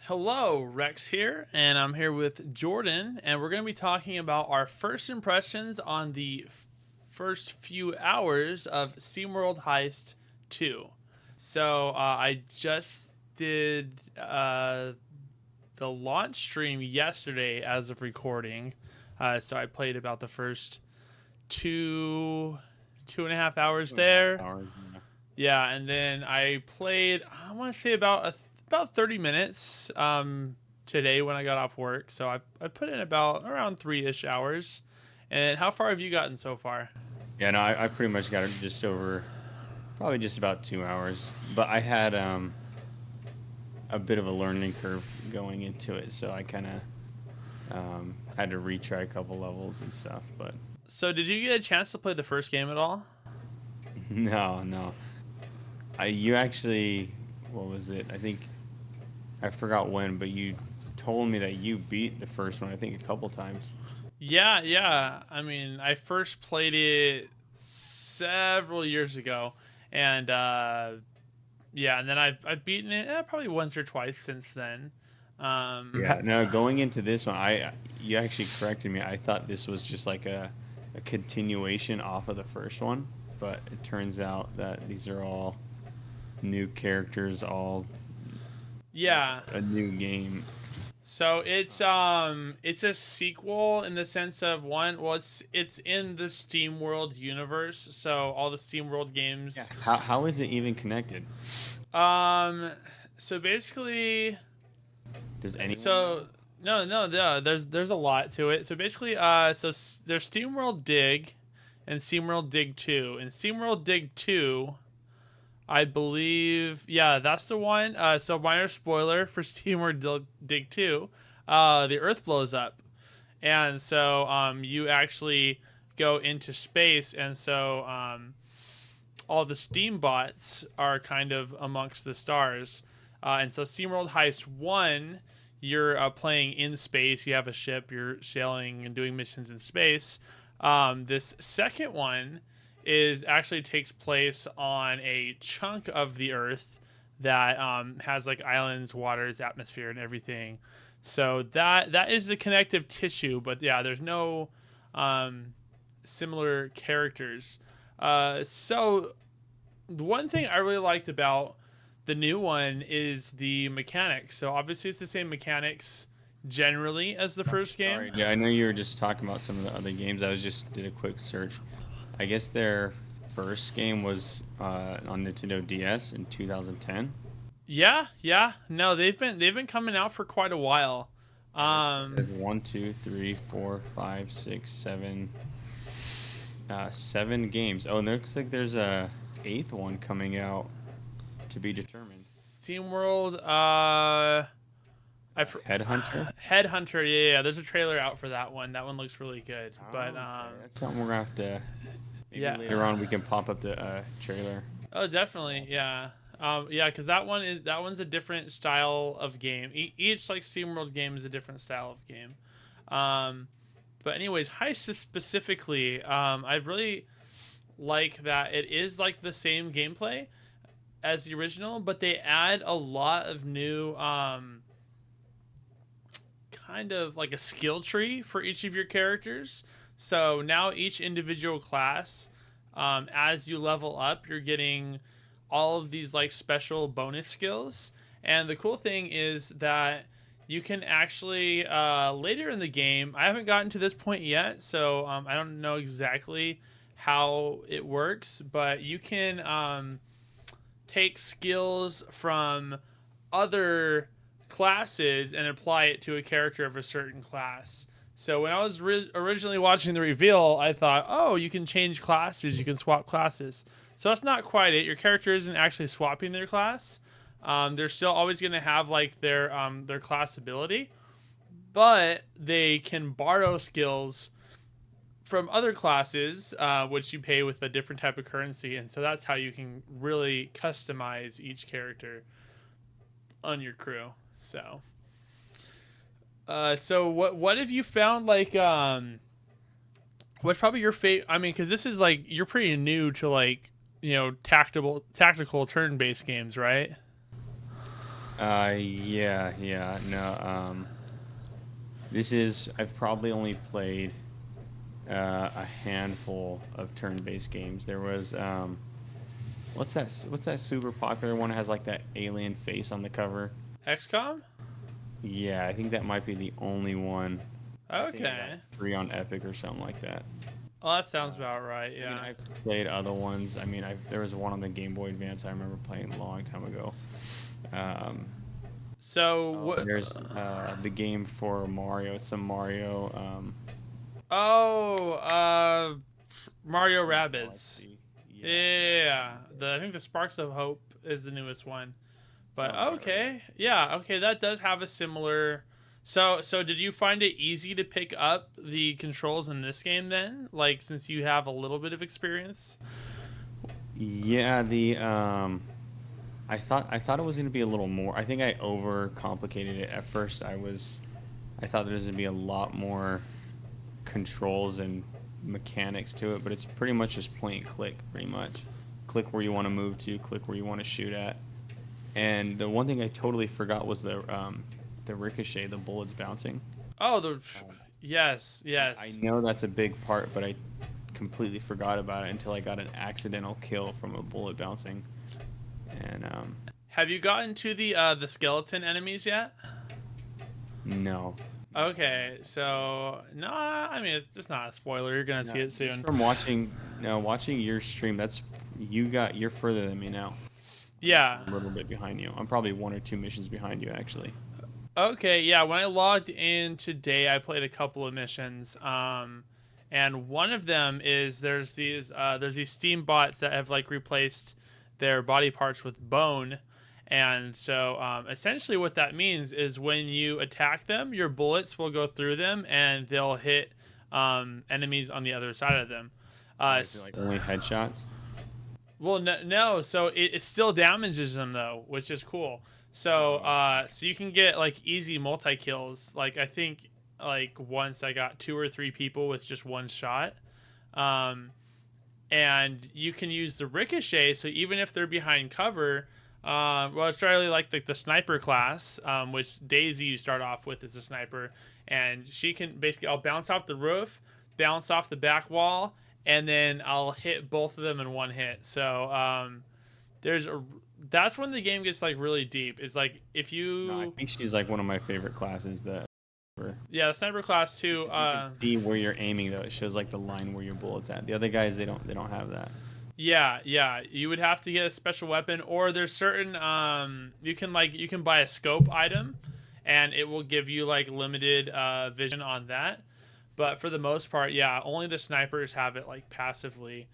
Hello, Rex here, and I'm here with Jordan, and we're going to be talking about our first impressions on the first few hours of SteamWorld Heist 2. I just did the launch stream yesterday as of recording, so I played about the first two and a half hours there. Hours, Yeah, and then I played, I want to say about 30 minutes today when I got off work. So I put in about around 3-ish hours. And how far have you gotten so far? yeah. No, I pretty much got it just over, probably just about 2 hours. But I had a bit of a learning curve going into it, so I kind of had to retry a couple levels and stuff. But So did you get a chance to play the first game at all? no. You actually, what was it? I think I forgot when, but you told me that you beat the first one. I think a couple times. Yeah. I mean, I first played it several years ago. And yeah, and then I've beaten it probably once or twice since then. Yeah. No, going into this one, you actually corrected me. I thought this was just like a continuation off of the first one, but it turns out that these are all new characters, all Yeah. a new game. So it's a sequel in the sense of one, well, it's in the SteamWorld universe, so all the SteamWorld games. Yeah. How is it even connected? Um so basically Does anyone so no, there's a lot to it. So basically there's SteamWorld Dig and SteamWorld Dig 2. And SteamWorld Dig 2, I believe, yeah, that's the one. So minor spoiler for SteamWorld Dig 2, the Earth blows up, and so you actually go into space, and so all the Steam bots are kind of amongst the stars, and so SteamWorld Heist 1, you're playing in space. You have a ship. You're sailing and doing missions in space. This second one is actually takes place on a chunk of the Earth that has like islands, waters, atmosphere, and everything. So that is the connective tissue. But yeah, there's no similar characters. So the one thing I really liked about the new one is the mechanics. So obviously it's the same mechanics generally as the first game. Sorry, yeah, I know you were just talking about some of the other games. I was just did a quick search. I guess their first game was on Nintendo DS in 2010. Yeah. No, they've been coming out for quite a while. There's 1, 2, 3, 4, 5, 6, 7, 7 games. Oh, and it looks like there's a eighth one coming out to be determined. SteamWorld, Headhunter. Headhunter. Yeah. There's a trailer out for that one. That one looks really good. But Okay, that's something we're gonna have to. Maybe yeah. later on we can pop up the trailer. Oh, definitely. Yeah. Yeah, because that one's a different style of game. Each like SteamWorld game is a different style of game. But anyways, Heist specifically, I really like that it is like the same gameplay as the original, but they add a lot of new kind of like a skill tree for each of your characters. So now each individual class, as you level up, you're getting all of these like special bonus skills. And the cool thing is that you can actually later in the game, I haven't gotten to this point yet, so I don't know exactly how it works, but you can take skills from other classes and apply it to a character of a certain class. So when I was originally watching the reveal, I thought, oh, you can change classes, you can swap classes. So that's not quite it. Your character isn't actually swapping their class. They're still always going to have like their class ability, but they can borrow skills from other classes, which you pay with a different type of currency, and so that's how you can really customize each character on your crew. So what have you found like what's probably your favorite? I mean, because this is like you're pretty new to like tactical turn based games, right? Yeah. No. I've probably only played a handful of turn-based games. There was what's that super popular one that has like that alien face on the cover? XCOM. Yeah, I think that might be the only one. I think I got it Okay. free on Epic or something like that. Well, that sounds Uh, about right. I mean, Yeah. I've played other ones. I mean, there was one on the Game Boy Advance I remember playing a long time ago. Um, So oh, what? there's the game for Mario. It's some Mario Oh, Mario some Rabbids. Galaxy. Yeah, Yeah, I think the Sparks of Hope is the newest one. But sounds about right. okay, yeah, okay, that does have a similar. So did you find it easy to pick up the controls in this game then? Like since you have a little bit of experience? Yeah, the I thought it was gonna be a little more. I think I overcomplicated it at first. I thought there was gonna be a lot more controls and mechanics to it, but it's pretty much just point and click, pretty much. Click where you want to move to, click where you want to shoot at. And the one thing I totally forgot was the ricochet, the bullets bouncing. Oh, the Um, yes, I yes. know that's a big part, but I completely forgot about it until I got an accidental kill from a bullet bouncing. And Have you gotten to the skeleton enemies yet? no, Okay, so no, I mean it's not a spoiler. You're gonna see no, it just soon. from watching your stream, you're further than me now. I'm just Yeah. a little bit behind you. I'm probably one or two missions behind you, actually. Okay, yeah, when I logged in today, I played a couple of missions. And one of them is there's these Steam bots that have like replaced their body parts with bone. And so essentially what that means is when you attack them, your bullets will go through them and they'll hit enemies on the other side of them. Oh, is it like only headshots? Well, no. So it still damages them though, which is cool. So Oh, so you can get like easy multi kills. Like I think like once I got two or three people with just one shot. Um, and you can use the ricochet. So even if they're behind cover, well, it's really like the sniper class, which Daisy you start off with as a sniper, and she can basically I'll bounce off the roof, bounce off the back wall, and then I'll hit both of them in one hit. So there's a that's when the game gets like really deep. It's like if no, I you think she's like one of my favorite classes. yeah, the sniper class too. Because you can see where you're aiming though. It shows like the line where your bullet's at. The other guys they don't have that. Yeah. You would have to get a special weapon, or there's certain you can buy a scope item, and it will give you like limited vision on that. But for the most part, yeah, only the snipers have it like passively,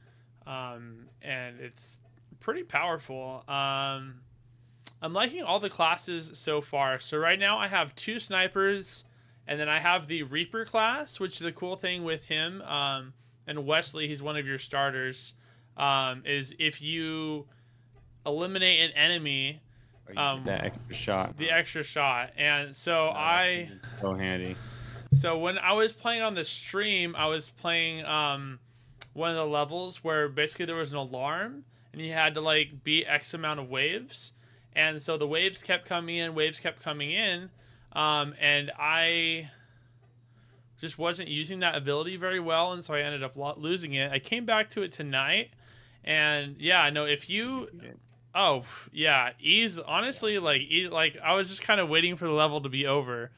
and it's pretty powerful. I'm liking all the classes so far. So right now I have two snipers, and then I have the Reaper class, which is the cool thing with him. And Wesley, he's one of your starters. Is if you eliminate an enemy, Or you get um, that extra shot. the Huh? extra shot. And so No, that comes in so handy. so when I was playing on the stream, I was playing one of the levels where basically there was an alarm and you had to like beat X amount of waves. And so the waves kept coming in, and I just wasn't using that ability very well, and so I ended up losing it. I came back to it tonight, and yeah, no, if You you should beat it. oh yeah, ease Yeah, honestly like I was just kind of waiting for the level to be over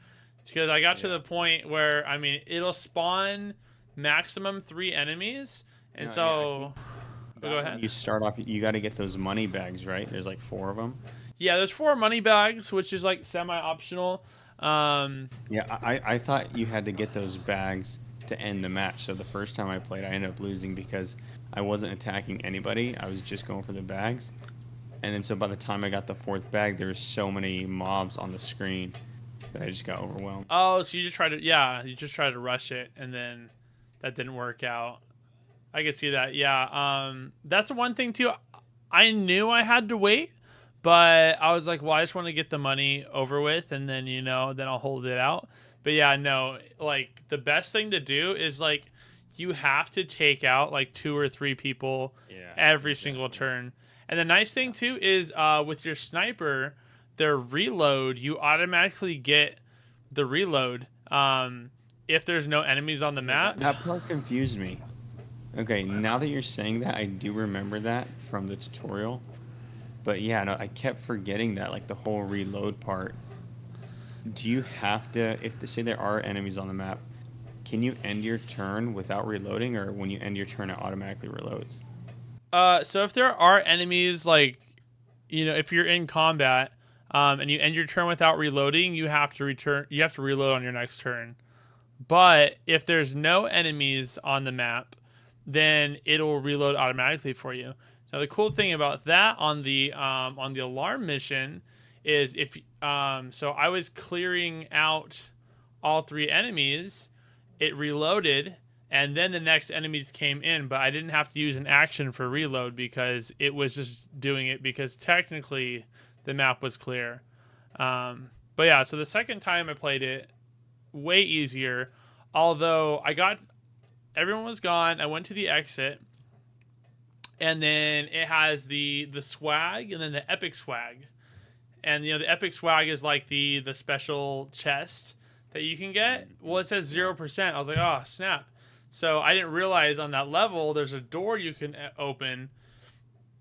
because I got to yeah. the point where I mean it'll spawn maximum three enemies, and No, yeah. I so think oh, go that one ahead. you start off. You got to get those money bags, right? There's like four of them. Yeah, there's four money bags, which is like semi optional. Yeah, I thought you had to get those bags to end the match. So the first time I played, I ended up losing because I wasn't attacking anybody. I was just going for the bags. And then so by the time I got the fourth bag, there was so many mobs on the screen that I just got overwhelmed. Oh, so you just tried to rush it, and then that didn't work out. I could see that. Yeah. That's the one thing too. I knew I had to wait, but I was like, well, I just want to get the money over with, and then then I'll hold it out. But yeah, no, like the best thing to do is like you have to take out like two or three people Yeah, every single exactly. turn. And the nice thing Yeah. too is with your sniper, their reload, you automatically get the reload if there's no enemies on the Yeah, that, map. that part confused me. Okay, now that you're saying that, I do remember that from the tutorial. But yeah, no, I kept forgetting that, like the whole reload part. Do you have to, if say there are enemies on the map, can you end your turn without reloading, or when you end your turn, it automatically reloads? So if there are enemies, like, if you're in combat, and you end your turn without reloading, you have to return. You have to reload on your next turn. But if there's no enemies on the map, then it'll reload automatically for you. Now the cool thing about that on the alarm mission is if so I was clearing out all three enemies, it reloaded, and then the next enemies came in, but I didn't have to use an action for reload because it was just doing it because technically the map was clear. But yeah, so the second time I played it, way easier. Although everyone was gone, I went to the exit, and then it has the swag and then the epic swag. And the epic swag is like the special chest that you can get. Well, it says 0%. I was like, oh snap. So I didn't realize on that level there's a door you can open,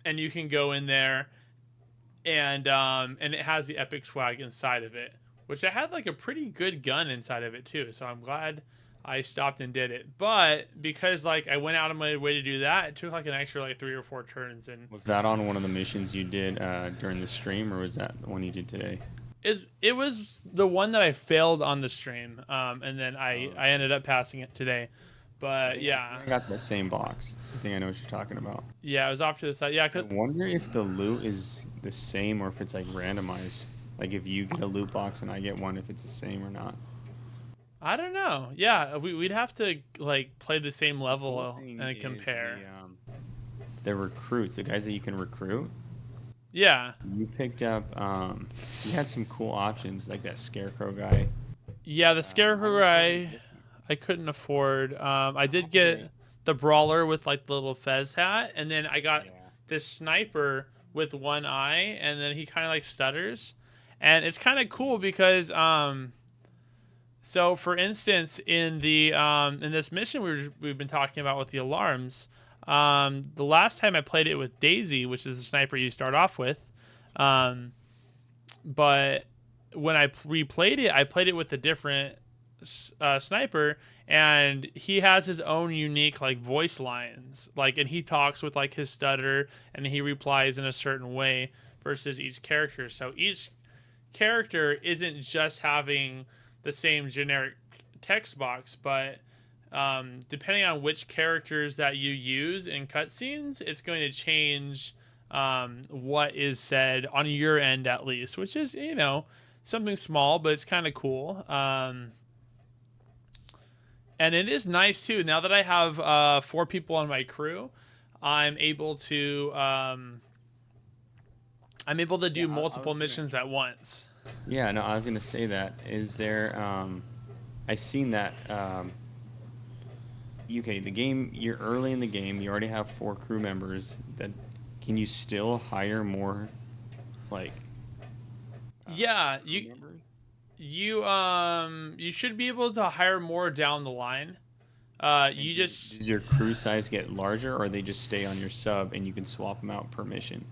and you can go in there, and it has the epic swag inside of it, which I had like a pretty good gun inside of it too. So I'm glad I stopped and did it. But because like I went out of my way to do that, it took like an extra like 3 or 4 turns. And Was that on one of the missions you did during the stream, or was that the one you did today? it was the one that I failed on the stream, and then I ended up passing it today. But yeah, I got the same box. I think I know what you're talking about. yeah, it was off to the side. Yeah, I wonder if the loot is the same or if it's like randomized. Like if you get a loot box and I get one, if it's the same or not. I don't know. Yeah, we'd have to like play the same Cool level thing and is compare. the recruits, the guys that you can recruit. Yeah, You picked up, you had some cool options like that scarecrow guy. yeah. The scarecrow guy I couldn't afford. I did get the brawler with like the little fez hat, and then I got Yeah. this sniper with one eye, and then he kind of like stutters, and it's kind of cool because so for instance in this mission we've been talking about with the alarms, the last time I played it with Daisy, which is the sniper you start off with, but when I replayed it, I played it with a different sniper, and he has his own unique like voice lines, like, and he talks with like his stutter, and he replies in a certain way versus each character. So each character isn't just having the same generic text box, but depending on which characters that you use in cutscenes, it's going to change what is said on your end, at least, which is something small, but it's kind of cool. And it is nice too. Now that I have 4 people on my crew, I'm able to do multiple missions at once. Yeah, no, I was gonna say that. Is there? I seen that. Okay, the game. You're early in the game. You already have 4 crew members. That can you still hire more, like? Yeah, Crew members? you should be able to hire more down the line. You just Does your crew size get larger, or they just stay on your sub and you can swap them out per mission?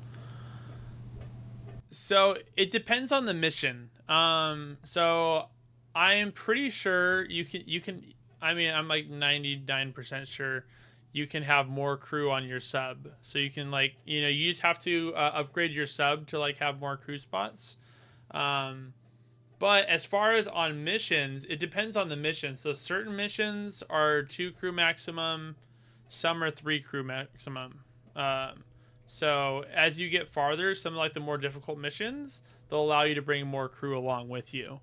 So it depends on the mission. So I am pretty sure you can. I mean, I'm like 99% sure you can have more crew on your sub. So you can like you just have to upgrade your sub to like have more crew spots. But as far as on missions, it depends on the mission. So certain missions are 2 crew maximum, some are 3 crew maximum. So as you get farther, some of like the more difficult missions, they'll allow you to bring more crew along with you.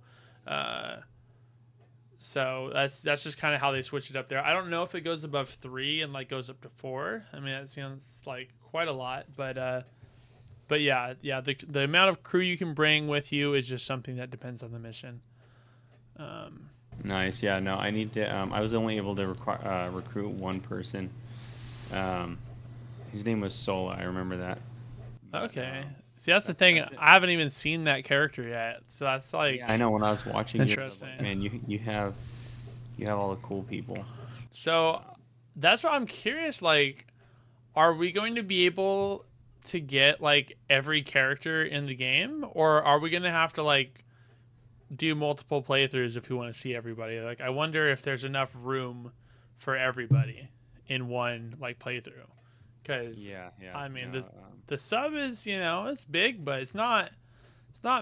So that's just kind of how they switch it up there. I don't know if it goes above 3 and like goes up to 4. I mean, that sounds like quite a lot, but yeah, the amount of crew you can bring with you is just something that depends on the mission. Nice. Yeah. No, I need to. I was only able to recruit one person. His name was Sola. I remember that. Okay. See, that's the thing. That's it. I haven't even seen that character yet, so that's Yeah, I like know. When I was watching yours, I was like, interesting. man, you have all the cool people. So Um, that's why I'm curious. Like, are we going to be able to get like every character in the game, or are we going to have to like do multiple playthroughs if we want to see everybody? Like, I wonder if there's enough room for everybody in one like playthrough. Because yeah, yeah, I mean, no, the sub is, it's big, but it's not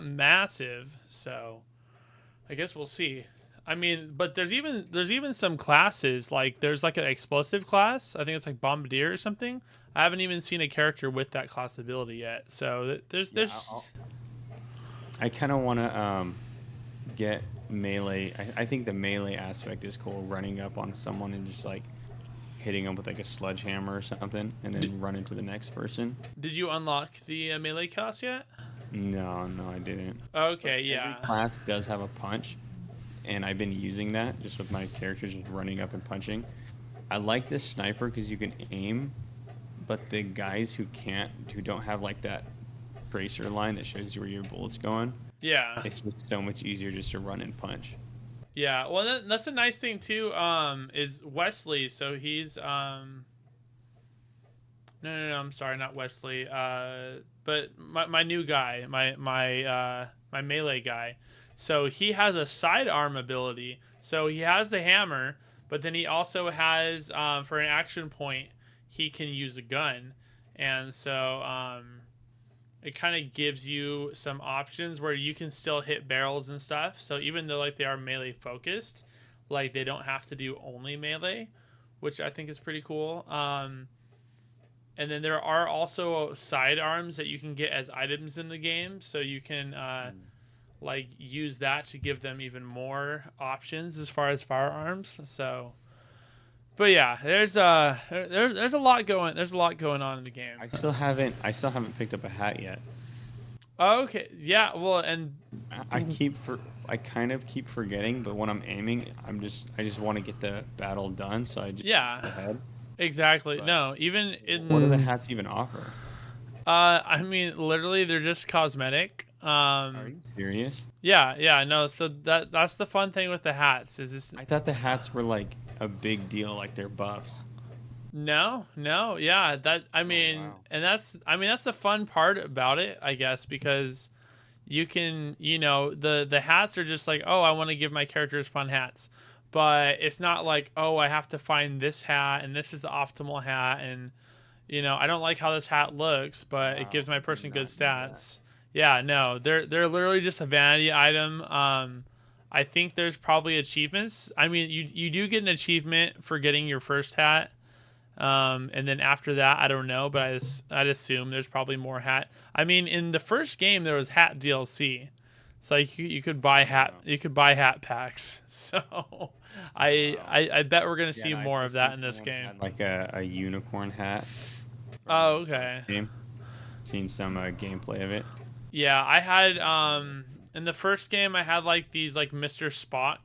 massive. So I guess we'll see. I mean, but there's even some classes, like there's like an explosive class. I think it's like bombardier or something. I haven't even seen a character with that class ability yet. So there's yeah. there's I kind of want to get melee. I think the melee aspect is cool. Running up on someone and just like hitting them with like a sledgehammer or something, and did, then run into the next person. did you unlock the melee class yet? No, no, I didn't. But Okay, every yeah. class does have a punch, and I've been using that just with my characters just running up and punching. I like this sniper because you can aim, but the guys who don't have like that tracer line that shows you where your bullets going, Yeah. it's just so much easier just to run and punch. Yeah. Well, that's a nice thing too. Is Wesley? So he's no, no, no. I'm sorry, not Wesley. But my new guy, my melee guy. So he has a sidearm ability. So he has the hammer, but then he also has for an action point, he can use a gun, and so it kind of gives you some options where you can still hit barrels and stuff. So even though like they are melee focused, like they don't have to do only melee, which I think is pretty cool. And then there are also sidearms that you can get as items in the game, so you can like use that to give them even more options as far as firearms. So, but yeah, there's a lot going on in the game. I still haven't picked up a hat yet. Okay, yeah, well, and I kind of keep forgetting, but when I'm aiming, I just want to get the battle done, so I just yeah, go ahead. exactly. But No, even what do the in hats even offer? I mean, literally, they're just cosmetic. Are you serious? Yeah, yeah, no. So that's the fun thing with the hats is this. I thought the hats were like a big deal, like they're buffs. No, no, yeah. That I Oh mean, wow. and that's the fun part about it, I guess, because you can, the hats are just like, oh, I want to give my characters fun hats, but it's not like, oh, I have to find this hat and this is the optimal hat, and I don't like how this hat looks, but it Wow, gives my I did person good not know that. stats. Yeah, no, they're literally just a vanity item. I think there's probably achievements. I mean, you do get an achievement for getting your first hat. And then after that, I don't know, but I'd assume there's probably more hat. I mean, in the first game there was hat DLC, so you could buy Oh wow. hat packs. So Wow. I bet we're gonna Yeah, see and more I of seen that in this someone game. had like a unicorn hat from Oh, the first okay. game. Seen some gameplay of it. Yeah, I had Looks really nice. in the first game I had like these like Mr. Spock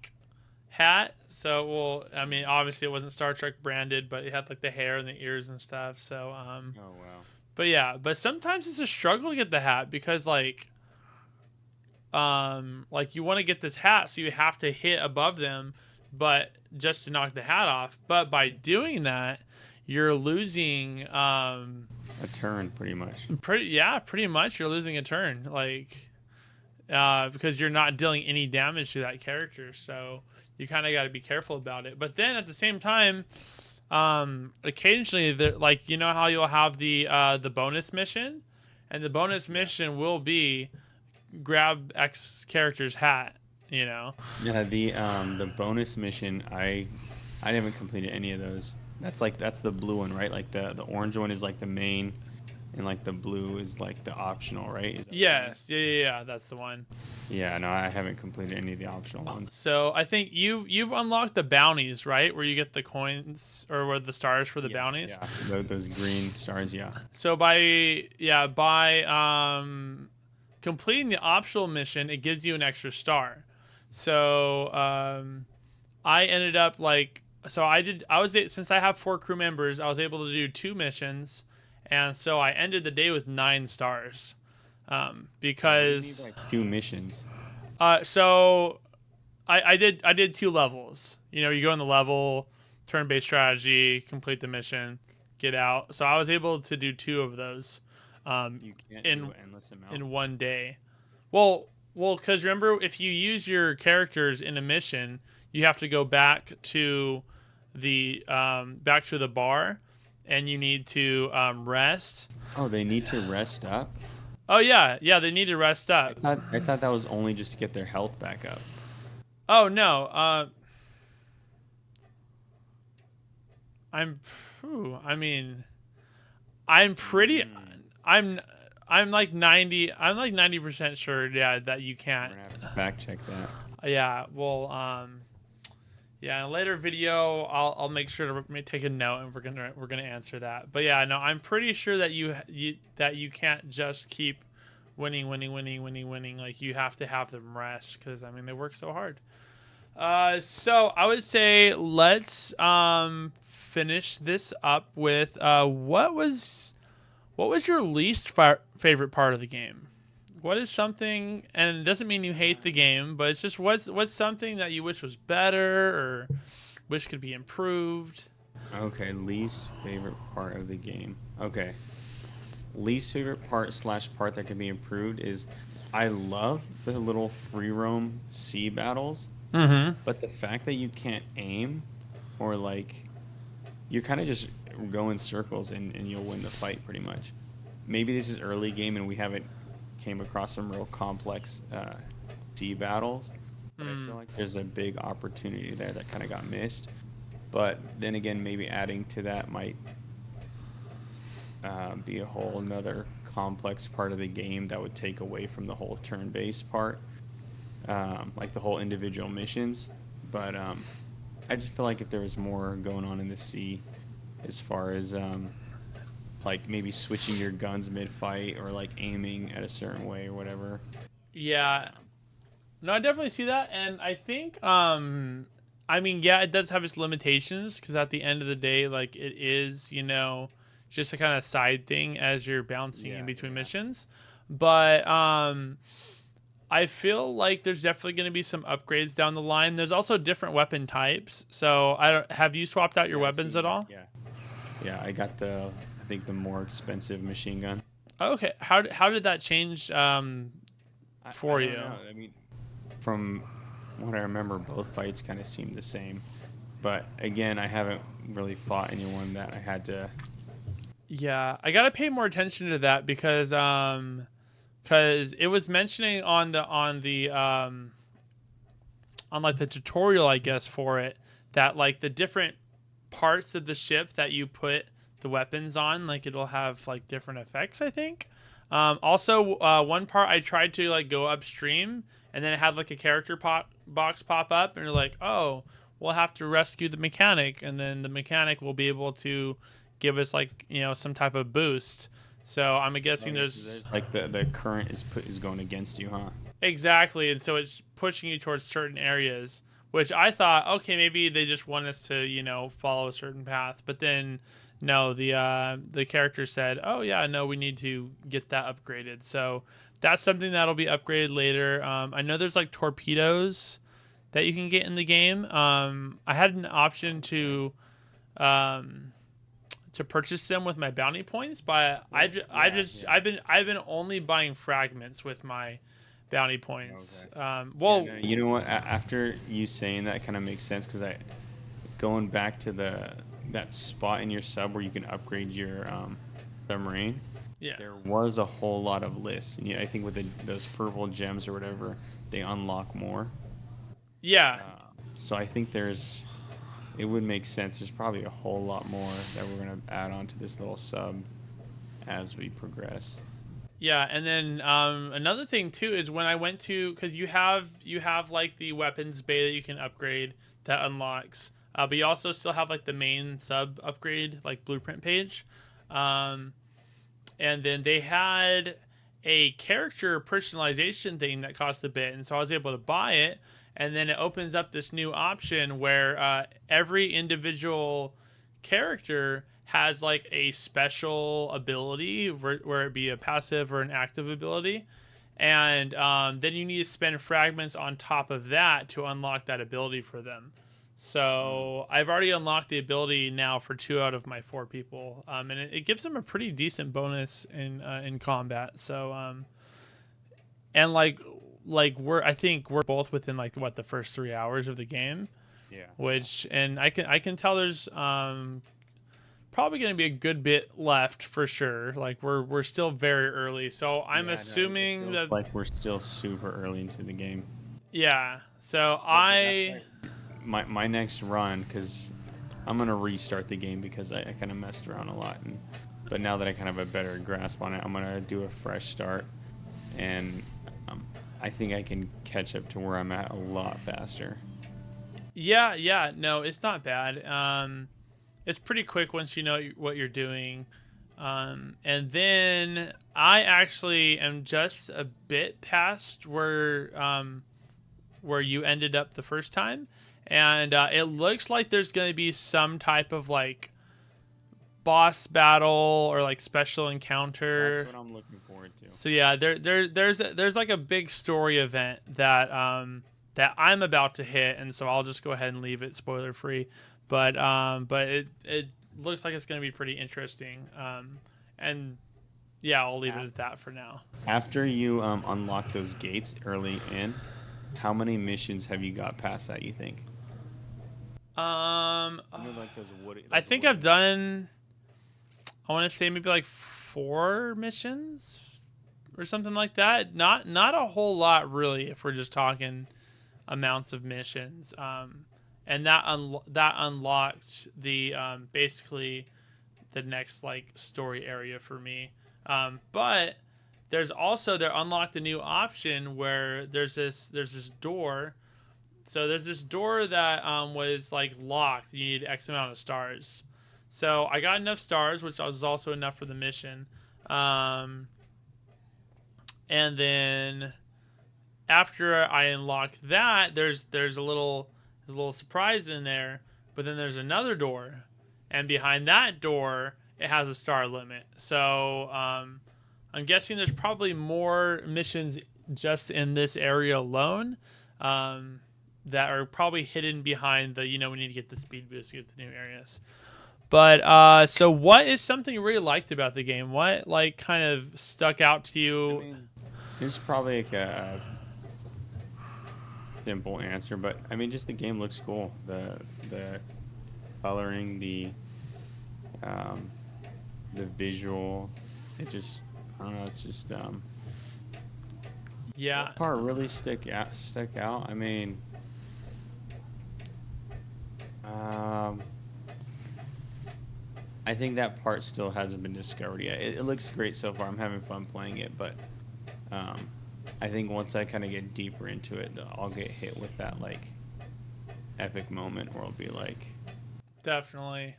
hat. So, well, I mean, obviously it wasn't Star Trek branded, but it had like the hair and the ears and stuff. So, Oh wow. but yeah, but sometimes it's a struggle to get the hat because like you want to get this hat, so you have to hit above them, but just to knock the hat off. But by doing that, you're losing A turn, pretty much. pretty much you're losing a turn, like because you're not dealing any damage to that character. So you kind of got to be careful about it. But then at the same time, occasionally, like how you'll have the bonus mission, and the bonus Yeah. mission will be grab X character's hat. You know. Yeah, the bonus mission, I haven't completed any of those. That's the blue one, right? Like the orange one is like the main, and like the blue is like the optional, right? Is that what you mean? Yes. Yeah. Yeah. Yeah. That's the one. Yeah, no, I haven't completed any of the optional ones. So I think you've unlocked the bounties, right? Where you get the coins or where the stars for the Yeah, bounties. yeah. Those green stars, yeah. So by completing the optional mission, it gives you an extra star. So I ended up like I was since I have 4 crew members, I was able to do 2 missions, and so I ended the day with 9 stars. Oh, what do you need Because like 2 missions? so I did 2 levels. You go in the level, turn-based strategy, complete the mission, get out. So I was able to do 2 of those um, You can't do in an endless amount. in one day. Well, because remember, if you use your characters in a mission, you have to go back to the bar, and you need to rest. Oh, they need to rest up. Oh yeah, yeah, they need to rest up. I thought that was only just to get their health back up. Oh no, I'm. I mean, I'm pretty. Mm, I'm. I'm like 90. I'm like 90% sure. Yeah, that you we're can't. gonna have to fact check that. Yeah. Well. Yeah. In a later video, I'll make sure to take a note, and we're gonna answer that. But yeah, no, I'm pretty sure that you can't just keep winning. Like you have to have them rest because I mean they work so hard. So I would say let's finish this up with what was your least favorite part of the game? What is something, and it doesn't mean you hate the game, but it's just what's something that you wish was better or wish could be improved? Okay, least favorite part of the game. Okay, least favorite part slash part that can be improved is I love the little free roam sea battles, Mm-hmm. but the fact that you can't aim or like you kind of just go in circles and you'll win the fight pretty much. Maybe this is early game and we haven't came across some real complex sea battles, but I feel Mm. like there's a big opportunity there that kind of got missed. But then again, maybe adding to that might be a whole another complex part of the game that would take away from the whole turn-based part, like the whole individual missions. But I just feel like if there was more going on in the sea, as far as like maybe switching your guns mid-fight or like aiming at a certain way or whatever. Yeah. Um, No, I definitely see that, and I think I mean, yeah, it does have its limitations because at the end of the day, like it is, just a kind of side thing as you're bouncing in yeah, between yeah. missions. But I feel like there's definitely going to be some upgrades down the line. There's also different weapon types. So I don't have you swapped out your Yeah, I've weapons seen at that. all? Yeah. Yeah, I got I think the more expensive machine gun. Okay, how did that change I for don't you? know. I mean, from what I remember, both fights kind of seemed the same. But again, I haven't really fought anyone that I had to. Yeah, I gotta pay more attention to that because it was mentioning on like the tutorial, I guess, for it, that like the different parts of the ship that you put the weapons on, like it'll have like different effects, I think. Also, one part I tried to like go upstream, and then it had like a box pop up, and you're like, oh, we'll have to rescue the mechanic, and then the mechanic will be able to give us like some type of boost. So I'm Oh guessing yeah, so there's there's like the current is going against you, huh? exactly, and so it's pushing you towards certain areas, which I thought, okay, maybe they just want us to, follow a certain path. But then, no, the character said, oh yeah, no, we need to get that upgraded. So that's something that'll be upgraded later. I know there's like torpedoes that you can get in the game. I had an option um, to purchase them with my bounty points, but Yeah, yeah. I've been only buying fragments with my bounty points. Okay. Yeah, Well, no, you know what? After you saying that, kind of makes sense because I going back to the that spot in your sub where you can upgrade your submarine. yeah, There was a whole lot of lists, and yeah, I think with those purple gems or whatever, they unlock more. yeah, So I think it would make sense. There's probably a whole lot more that we're gonna add on to this little sub as we progress. yeah. And then another thing too is when I went to because you have like the weapons bay that you can upgrade that unlocks, but you also still have like the main sub upgrade like blueprint page. Um, and then they had a character personalization thing that cost a bit, and so I was able to buy it. And then it opens up this new option where every individual character has like a special ability, where it be a passive or an active ability, and then you need to spend fragments on top of that to unlock that ability for them. So I've already unlocked the ability now for 2 out of my 4 people, and it gives them a pretty decent bonus in combat. So and like I think we're both within like what, the first 3 hours of the game, Yeah. which, and I can tell there's probably going to be a good bit left for sure. Like we're still very early, so I'm Yeah, no, it assuming feels that, like we're still super early into the game. yeah. So But that's I why my next run, because I'm gonna restart the game because I kind of messed around a lot, but now that I kind of have a better grasp on it, I'm gonna do a fresh start, and I think I can catch up to where I'm at a lot faster. yeah, no, it's not bad. It's pretty quick once you know what you're doing. And then I actually am just a bit past where you ended up the first time, and it looks like there's going to be some type of like boss battle or like special encounter. That's what I'm looking forward to. So yeah, there's like a big story event that I'm about to hit, and so I'll just go ahead and leave it spoiler free. But it looks like it's going to be pretty interesting. And yeah, I'll leave it at that for now. After you unlock those gates early in, how many missions have you got past that, you think? You know, like those woody, I those think wooden I've done, I want to say maybe like 4 missions or something like that. Not a whole lot really, if we're just talking amounts of missions. And that unlocked the basically the next like story area for me. But there's also, they unlocked a new option where there's this door. So there's this door that was like locked. You need X amount of stars. So I got enough stars, which was also enough for the mission. And then after I unlock that, there's a little surprise in there. But then there's another door, and behind that door it has a star limit. So I'm guessing there's probably more missions just in this area alone, that are probably hidden behind the, we need to get the speed boost to get to new areas. But so what is something you really liked about the game? What like kind of stuck out to you? I mean, this is probably like a simple answer, but I mean, just the game looks cool. The coloring, um, the visual, it just, I don't know. It's just Yeah. what part really stuck out. I mean, um, I think that part still hasn't been discovered yet. It looks great so far. I'm having fun playing it, but um, I think once I kind of get deeper into it, I'll get hit with that like epic moment where I'll be like, Definitely.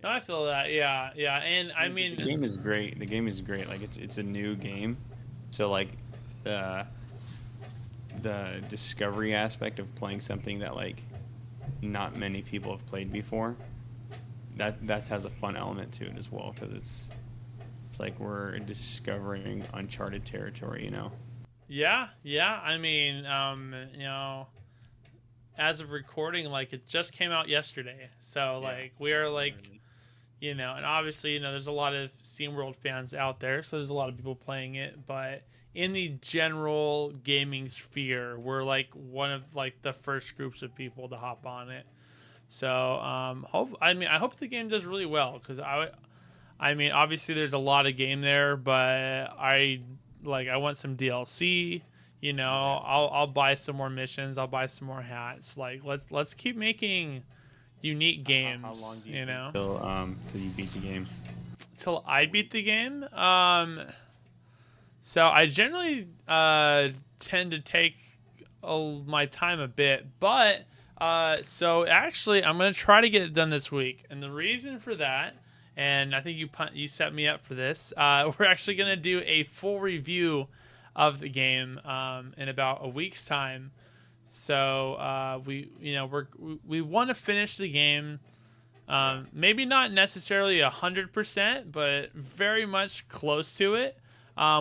No, I feel that. Yeah, yeah. And I the mean, game is great. The game is great. Like it's a new game, so like the discovery aspect of playing something that like not many people have played before, that has a fun element to it as well, because it's like we're discovering uncharted territory, you know. yeah, yeah. I mean, as of recording, like it just came out yesterday. So Yeah. like we are like, and obviously, there's a lot of SteamWorld fans out there, so there's a lot of people playing it, but in the general gaming sphere, we're like one of like the first groups of people to hop on it. So, I hope the game does really well, because I mean, obviously there's a lot of game there, but I want some DLC. I'll buy some more missions. I'll buy some more hats. Like let's keep making unique games. How long do you think till you beat the game? Till I beat the game. So I generally tend to take my time a bit, but so actually I'm gonna try to get it done this week, and the reason for that, and I think you set me up for this. We're actually gonna do a full review of the game in about a week's time. So we want to finish the game Maybe not necessarily 100%, but very much close to it.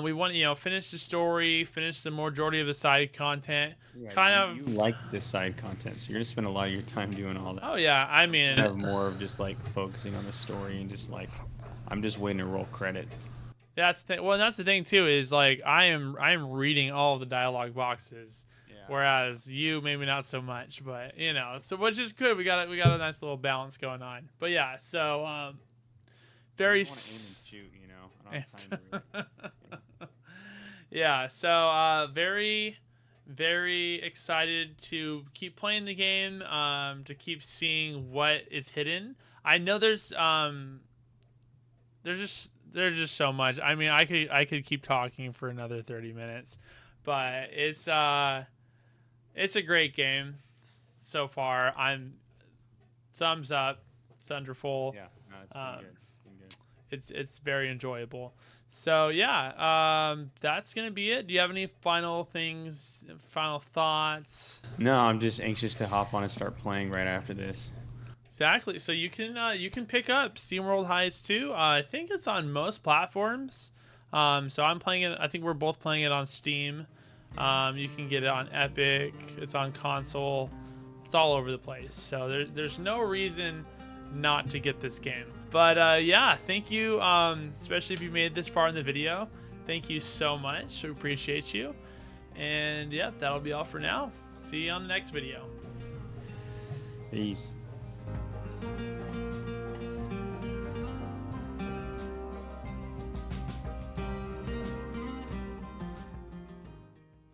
We want, finish the story, finish the majority of the side content. Yeah, Kind you of. like this side content, so you're gonna spend a lot of your time doing all that. Oh yeah, I I'm kind mean, of more of just like focusing on the story and just like I'm just waiting to roll credits. that's the thing. Well, that's the thing too. Is like I am reading all of the dialogue boxes, Yeah. whereas you maybe not so much. But so which is good. We got a nice little balance going on. But yeah, so I very. just want to aim and shoot, you know. I don't have time to really, you know. Yeah, so very, very excited to keep playing the game, to keep seeing what is hidden. I know there's just so much. I mean, I could keep talking for another 30 minutes, but it's a great game so far. I'm thumbs up, Thunderful. Yeah, no, it's been Um, good. Been good. it's very enjoyable. So yeah, that's gonna be it. Do you have any final things, final thoughts? No, I'm just anxious to hop on and start playing right after this. Exactly. So you can pick up SteamWorld Heist 2. I think it's on most platforms. So I'm playing it. I think we're both playing it on Steam. You can get it on Epic. It's on console. It's all over the place. So there's no reason not to get this game. But yeah, thank you. Especially if you made this far in the video. Thank you so much. We appreciate you. And yeah, that'll be all for now. See you on the next video. Peace.